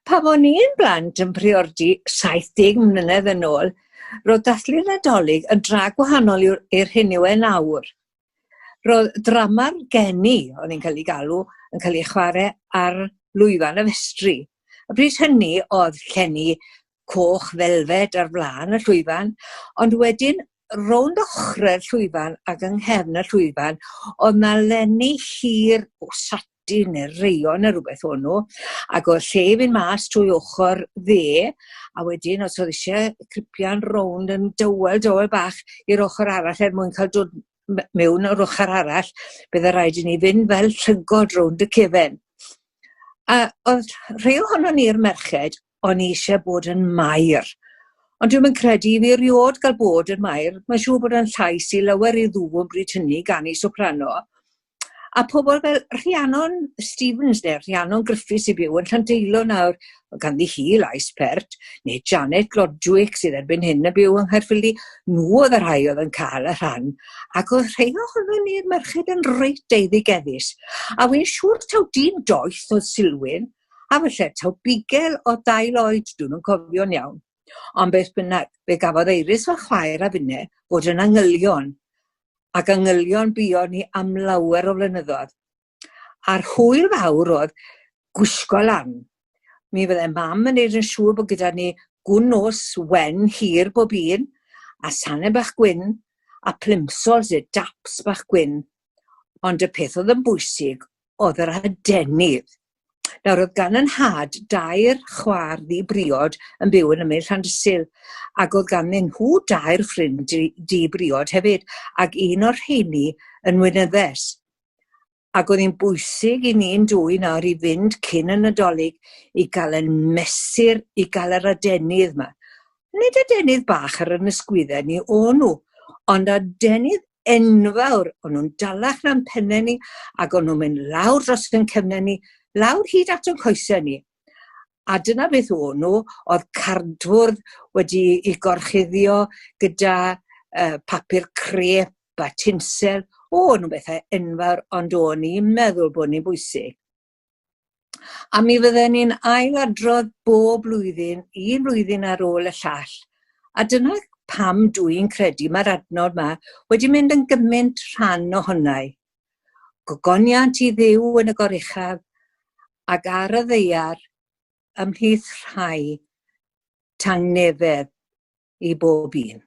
Pan o'n i'n blant yn priordy 70 mlynedd yn ôl, roedd dathlu Nadolig yn dra gwahanol i'r hyn yw e nawr. Roedd drama'r geni, o'n i'n cael ei galw, yn cael ei chwarae ar lwyfan y festri. A bryd hynny oedd llenni coch felfed ar flaen y llwyfan, ond wedyn rownd ochrau'r llwyfan ac yng nghefn y llwyfan, oedd na lenni hir o sati neu reion neu rhywbeth o'n nhw, ac oedd lle fynd mas trwy ochr dde, a wedyn os oedd eisiau cripian rownd yn dywel bach i'r ochr arall mwyn cael dod mewn o'r ochr arall, byddai rhaid i ni fynd fel llygod rownd y cefen. A oedd rhai ohonon ni'r merched, o'n i eisiau bod yn mair. Ond dwi'n yn credu i fi eriod gael bod yn mair, mae'n siŵr bod yn llais i lawer i ddŵ yn bryd hynny gan i soprano. A pobl fel Rhiannon Stevens neu Rhiannon Griffiths i byw yn Llandeilo nawr, ganddi hi lais pert, neu Janet Glodwick sydd erbyn hyn yn byw yng Nghaerffili, nhw oedd y rhai oedd yn cael y rhan, ac oedd rhai ohonon ni'r merched yn reit eiddigeddus. A wy'n siŵr taw dyn doeth oedd Silwyn, a felly taw bigel o 2 oed, dwi'n yn cofio'n iawn. Ond beth bynnag, fe gafodd Eiris fy chwaer a finne fod yn angylion, ac angylion buon ni am lawer o flynyddoedd. A'r hwyl fawr oedd gwisgo lan. Mi fydde mam yn neud yn siŵr bod gyda ni gwn nos wen hir bob un, a sanau bach gwyn, a plimsolls neu daps bach gwyn. Ond y peth oedd yn bwysig oedd yr adenydd. Nawr oedd gan yn had 2 chwaer ddi-briod yn byw yn ymyl Llandysul, ac oedd gan nhw 2 ffrind di-briod hefyd, ac un o'r rheini yn Wynyddes. Ac oedd hi'n bwysig i ni'n dwy nawr i fynd cyn y Nadolig i gael yn mesur, i gael yr adenydd yma. Nid adenydd bach ar yn ysgwyddau ni o'n nhw, ond adenydd enfawr, o'n nhw'n dalach na'n pennau ni, ac o'n nhw'n mynd lawr dros yn cefnau ni, lawr hyd at yn coesau ni. A dyna beth o'n nhw, oedd cardfwrdd wedi ei gorchuddio gyda papur crep a tinsel. O'n nhw'n bethau enfawr, ond o'n i'n meddwl bod ni'n bwysig. A mi fydden ni'n ailadrodd bob blwyddyn, 1 blwyddyn ar ôl y llall. A dyna pam dwi'n credu mae'r adnod yma wedi mynd yn gymaint rhan ohonau. Gogoniant i Dduw yn y goruchaf, ac ar y ddeiar ymhlith rhai tangnefedd i bob un.